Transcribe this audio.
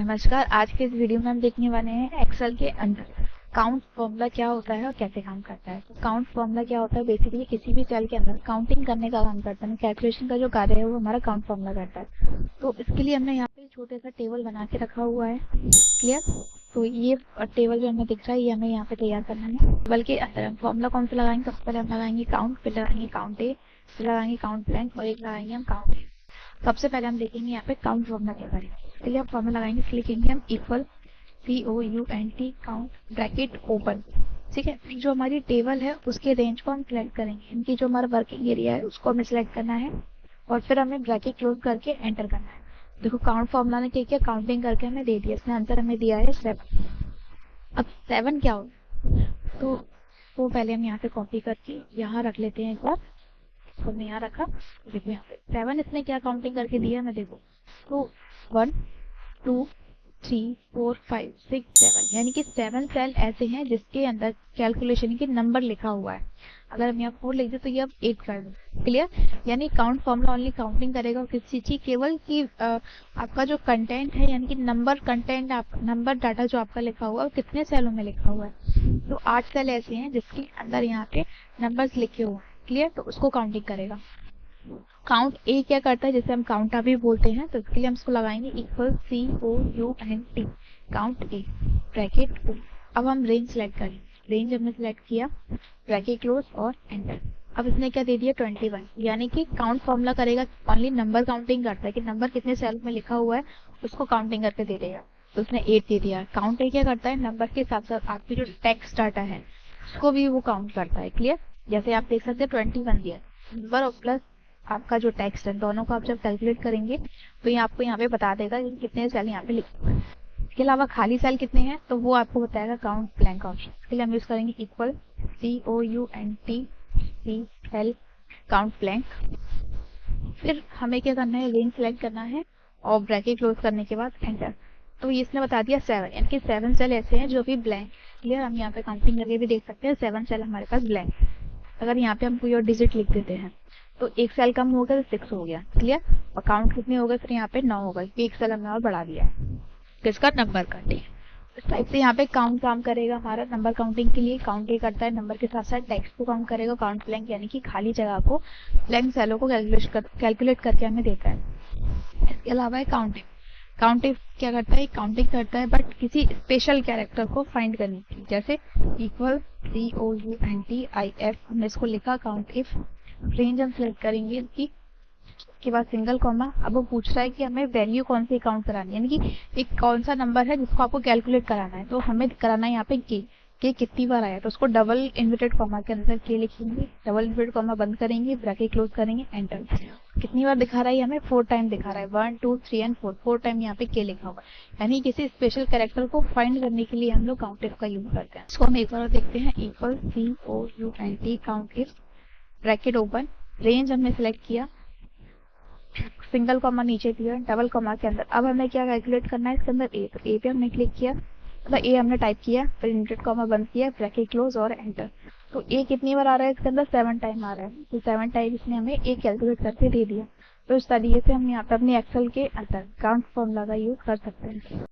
नमस्कार। आज के इस वीडियो में हम देखने वाले हैं एक्सेल के अंदर काउंट फॉर्मूला क्या होता है और कैसे काम करता है। तो काउंट फॉर्मूला क्या होता है, बेसिकली किसी भी सेल के अंदर काउंटिंग करने का काम करता है। कैलकुलेशन का जो कार्य है वो हमारा काउंट फॉर्मूला करता है। तो इसके लिए हमने यहाँ पे छोटे सा टेबल बना के रखा हुआ है। क्लियर? तो ये टेबल जो हमें दिख रहा है ये हमें यहाँ पे तैयार करना है। टेबल के अंदर हम फॉर्मूला कौन सा लगाएंगे? सबसे पहले हम लगाएंगे काउंट, फिर लगाएंगे काउंट ए, फिर लगाएंगे काउंट ब्लैंक और एक लगाएंगे हम काउंट ए। सबसे पहले हम देखेंगे यहाँ पे काउंट फॉर्मूला क्या करेंगे। इसके लिए हम फॉर्मूला लगाएंगे, लिखेंगे हम equal COUNT count bracket open. ठीक है, फिर जो हमारी टेबल है उसके रेंज को हम सिलेक्ट करेंगे। इनकी जो हमारा वर्किंग एरिया है उसको हमें सिलेक्ट करना है और फिर हमें ब्रैकेट क्लोज करके एंटर करना है। देखो काउंट फॉर्मूला ने क्या किया, काउंटिंग करके हमें दे दिया। इसमें आंसर हमें दिया है 7। अब 7 क्या होगा, तो वो पहले हम यहाँ पे कॉपी करके यहाँ रख लेते हैं एक बार। हमने यहाँ रखा, देखो यहाँ पे 7 इसने क्या काउंटिंग करके दिया मैं देखो। तो 1 2 3 4 5 6 7, यानी कि 7 सेल ऐसे हैं जिसके अंदर कैलकुलेशन के नंबर लिखा हुआ है। अगर हम यहाँ 4 लिख दे तो ये अब 8 कर दो। क्लियर? यानी काउंट फॉर्मूला ओनली काउंटिंग करेगा किसी चीज केवल कि आपका जो कंटेंट है, यानी कि नंबर कंटेंट, आप नंबर डाटा जो आपका लिखा हुआ है वो कितने सेलों में लिखा हुआ है। तो 8 सेल ऐसे हैं जिसके अंदर यहाँ पे नंबर्स लिखे हुए हैं। क्लियर? तो उसको काउंटिंग करेगा। काउंट ए क्या करता है, जैसे हम काउंटा भी बोलते हैं, तो इसके लिए हम इसको लगाएंगे equal COUNT count A bracket. अब हम रेंज सेलेक्ट करेंगे, रेंज हमने सेलेक्ट किया, ब्रैकेट क्लोज और एंटर। अब इसने क्या दे दिया 21, यानी कि काउंट फॉर्मूला करेगा ओनली नंबर काउंटिंग करता है कि नंबर कितने सेल में लिखा हुआ है उसको काउंटिंग करके दे देगा। तो उसने 8 दे दिया। काउंट ए क्या करता है, नंबर के साथ साथ आपकी जो टेक्स्ट डाटा है उसको भी वो काउंट करता है। क्लियर? जैसे आप देख सकते हैं 21 दिया, नंबर और प्लस आपका जो टेक्स्ट है दोनों को आप जब कैलकुलेट करेंगे तो ये आपको यहाँ पे बता देगा कि कितने सेल यहाँ पे लिखे हुए हैं। इसके अलावा खाली सेल कितने हैं तो वो आपको बताएगा काउंट ब्लैंक ऑप्शन। इसके लिए हम यूज करेंगे इक्वल COUNT काउंट ब्लैंक। फिर हमें क्या करना है, रेंज सेलेक्ट करना है और ब्रैकेट क्लोज करने के बाद एंटर। तो ये इसने बता दिया 7, यानी कि 7 सेल ऐसे हैं जो भी ब्लैंक। क्लियर? हम यहाँ पे काउंटिंग करके भी देख सकते हैं 7 सेल हमारे पास ब्लैंक। अगर यहाँ पे हम कोई और डिजिट लिख देते हैं तो एक सेल कम हो गया तो 6 हो गया। क्लियर? और काउंट कितने हो गए, फिर यहाँ पे 9 हो गए, एक सेल हमने और बढ़ा दिया है किसका, नंबर का। ठीक है, इस टाइप से यहाँ पे काउंट काम करेगा हमारा। नंबर काउंटिंग के लिए काउंट ये करता है नंबर के साथ साथ टेक्स्ट को काउंट करेगा। काउंट ब्लैंक यानी कि खाली जगह को, ब्लैंक सेलों को कैलकुलेट करके हमें देता है। इसके अलावा है काउंटिंग। काउंटिंग क्या करता है, काउंटिंग करता है बट किसी स्पेशल कैरेक्टर को फाइंड करने के लिए। जैसे इक्वल COUNTIF, हमने इसको लिखा काउंट इफ। रेंज हम सिलेक्ट करेंगे इसकी, उसके बाद सिंगल कॉमा। अब वो पूछ रहा है कि हमें वैल्यू कौन सी काउंट करानी है, यानी कि एक कौन सा नंबर है जिसको आपको कैलकुलेट कराना है। तो हमें कराना है यहाँ पे के कितनी बार आया, तो उसको डबल इन्वर्टेड कॉमा के अंदर के लिखेंगे, डबल इन्वर्टेड कॉमा बंद करेंगे, ब्रैकेट क्लोज करेंगे, एंटर। कितनी बार दिखा रहा है, हमें 4 टाइम दिखा रहा है। 1 2 3 एंड 4 टाइम यहाँ पे के लिखा हुआ है। यानी किसी स्पेशल कैरेक्टर को फाइंड करने के लिए हम लोग काउंट इफ का यूज करते हैं। इसको हम एक बार और देखते हैं, equal COUNT count if bracket open. Range हमने सेलेक्ट किया, सिंगल कॉमा नीचे दिया, डबल कॉमा के अंदर। अब हमें क्या कैलकुलेट करना है इसके अंदर ए, तो ए पे हमने क्लिक किया, मतलब ए हमने टाइप किया, फिर इन्वर्टेड कॉमा बंद किया, ब्रैकेट क्लोज और एंटर। तो ए कितनी बार आ रहा है इसके अंदर, 7 टाइम आ रहा है। तो 7 टाइम इसने हमें ए कैलकुलेट करके दे दिया। तो इस तरीके से हम यहाँ पे अपने एक्सेल के अंदर काउंट फॉर्मूला का यूज कर सकते हैं।